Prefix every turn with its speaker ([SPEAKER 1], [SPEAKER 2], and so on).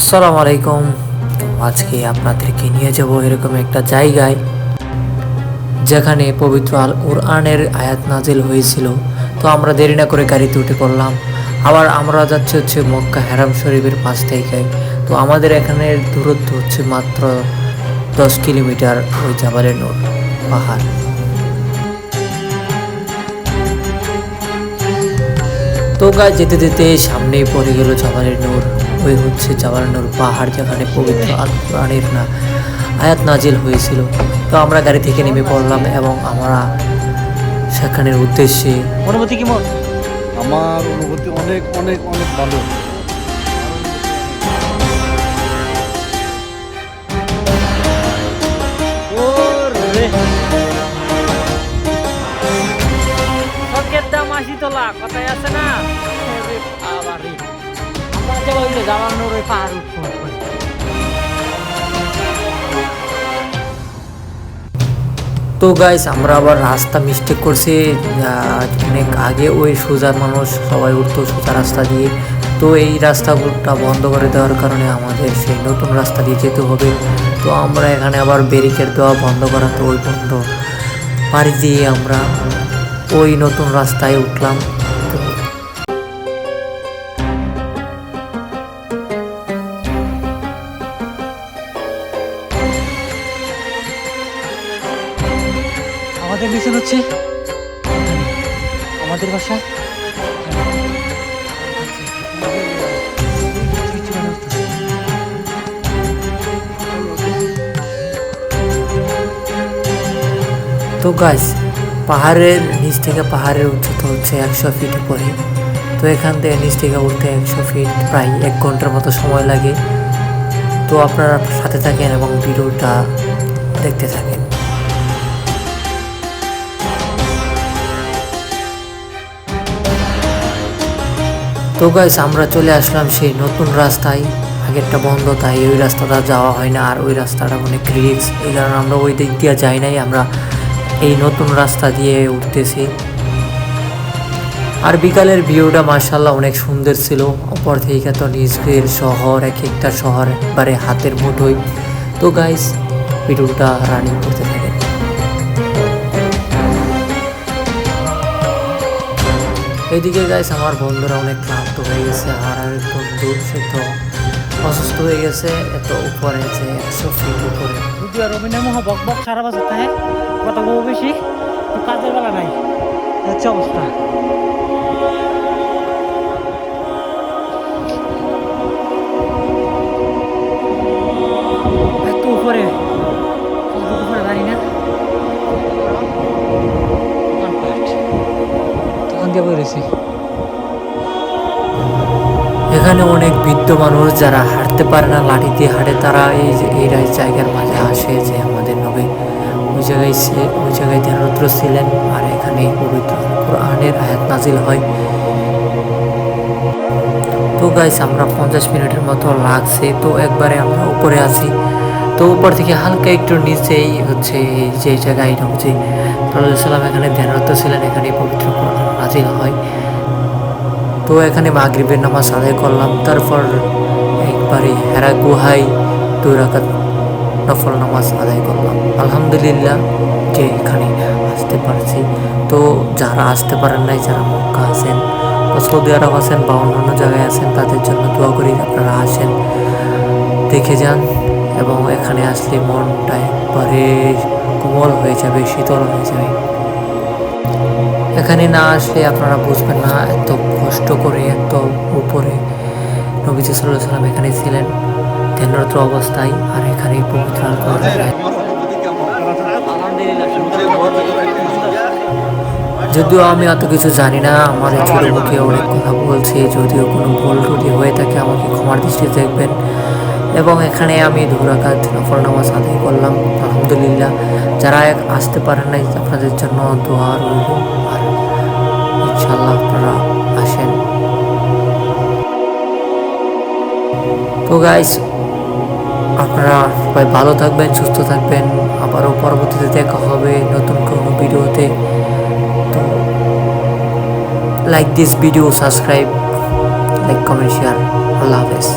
[SPEAKER 1] আসসালামু আলাইকুম। আজকে আপনাদেরকে নিয়ে যাব এরকম একটা জায়গায় যেখানে পবিত্র আল কোরআনের আয়াত নাজিল হয়েছিল। তো আমরা দেরি না করে গাড়িতে উঠে পড়লাম। আবার আমরা যাচ্ছি হচ্ছে মক্কা হারাম শরীফের পাশ থেকে। তো আমাদের এখানের দূরত্ব হচ্ছে মাত্র 10 কিলোমিটার ওই জাবালে নূর পাহাড়। তো গায়ে যেতে যেতে সামনেই পড়ে গেল জাবালে নূর। ওই হচ্ছে জাবালে নূর পাহাড়, যেখানে পবিত্র আল কোরআনের আয়াত নাজিল হয়েছিল। তো আমরা গাড়ি থেকে নেমে পড়লাম এবং আমরা সেখানের উদ্দেশ্যে।
[SPEAKER 2] অনুভূতি কি মত? আমার অনুভূতি অনেক অনেক অনেক ভালো। কথায় আছে না, পাহাড় উঠবো।
[SPEAKER 1] তো গাইস আমরা আবার রাস্তা মিস্টেক করছি। অনেক আগে ওই সোজা মানুষ সবাই উঠতো সোজা রাস্তা দিয়ে। তো এই রাস্তাগুলোটা বন্ধ করে দেওয়ার কারণে আমাদের সেই নতুন রাস্তা দিয়ে যেতে হবে। তো আমরা এখানে আবার ব্যারিকেড দেওয়া বন্ধ করা, তো ওই বন্ধ পাড়ি দিয়ে আমরা ওই নতুন রাস্তায় উঠলাম।
[SPEAKER 2] আমাদের মিশন হচ্ছে আমাদের বাসা।
[SPEAKER 1] তো গাইস পাহাড়ের নিচ থেকে পাহাড়ের উচ্চতা হচ্ছে 100 ফিট উপরে। তো এখান থেকে নিচ থেকে উঠতে 100 ফিট প্রায় 1 ঘন্টার মতো সময় লাগে। তো আপনারা সাথে থাকেন এবং ভিডিওটা দেখতে থাকেন। তো গাইস আমরা চলে আসলাম সেই নতুন রাস্তায়। আগেরটা বন্ধ, তাই ওই রাস্তাটা যাওয়া হয় না, আর ওই রাস্তাটা অনেক রিস্ক, এই কারণে আমরা ওই দিক দিয়ে যাই নাই। আমরা এই নতুন রাস্তা দিয়ে উঠতেছি। আর বিকালের ভিউটা মাশাআল্লাহ অনেক সুন্দর ছিল। উপর থেকে তো নিজের শহর, এক একটা শহর বারে হাতের মুঠোয়। তো গাইস ভিডিওটা রানিং করতে থাকেন। এইদিকে গাইস আমার বন্ধুরা অনেক ক্লান্ত হয়ে গেছে, আর আরেক বন্ধু সে তো অসুস্থ হয়ে গেছে। এত উপরে যে 100 ফিট উপরে।
[SPEAKER 2] বক বক সারা বছর থাকে, কথা বলবো বেশি, কাজের বেলা নাই, হচ্ছে অবস্থা।
[SPEAKER 1] এত উপরে উপরে দাঁড়ি না, তখন দিয়ে বেরোছি। এখানে অনেক বৃদ্ধ মানুষ যারা হাঁটতে পারে না, লাঠি দিয়ে হাঁটে, তারা এই জায়গার মাঝে আসে যে আমাদের নবী ওই জায়গায় ধ্যানরত ছিলেন, আর এখানে পবিত্র কোরআনের আয়াত নাজিল হয়। তো গাইস আমরা 50 মিনিটের মতো লাগছে। তো একবারে আমরা উপরে আছি। তো উপর থেকে হালকা একটু নিচেই হচ্ছে যে জায়গায় নবী সাল্লাল্লাহু এখানে ধ্যানরত ছিলেন, এখানে পবিত্র কোরআন নাজিল হয়। তো এখানে মাগরিবের নামাজ আদায় করলাম। তারপর একবারে হেরা গুহায় 2 রাকাত নফল নামাজ আদায় করলাম। আলহামদুলিল্লাহ যে এখানে আসতে পারছি। তো যারা আসতে পারেন নাই, যারা মক্কা আছেন বা সৌদি আরব আছেন বা অন্যান্য জায়গায় আছেন, তাদের জন্য দোয়া করি আপনারা আসেন, দেখে যান। এবং এখানে আসলে মনটা একবারে কোমল হয়ে যাবে, শীতল হয়ে যাবে। এখানে না আসলে আপনারা বুঝবেন না এত কষ্ট করে এত উপরে নবী সাল্লাল্লাহু আলাইহি ওয়াসাল্লাম এখানে ছিলেন ধ্যানরত অবস্থায়, আর এখানে পবিত্র আল কোরআন। যদিও আমি অত কিছু জানি না, আমার এই ছোট মুখে অনেক কথা বলছি, যদিও কোনো ভুল ত্রুটি হয়ে থাকে আমাকে ক্ষমার দৃষ্টিতে দেখবেন। এবং এখানে আমি 2 রাকাত নফল নামাজ আদায় করলাম আলহামদুলিল্লাহ। যারা আসতে পারেন নাই আপনাদের জন্য দোয়া রইল, আর ইনশাআল্লাহ আপনারা আসেন। তো গাইস আপনারা সবাই ভালো থাকবেন, সুস্থ থাকবেন। আবারও পরবর্তীতে দেখা হবে নতুন কোনো ভিডিওতে। তো like this video, subscribe, like, comment, share. আল্লাহ হাফেজ।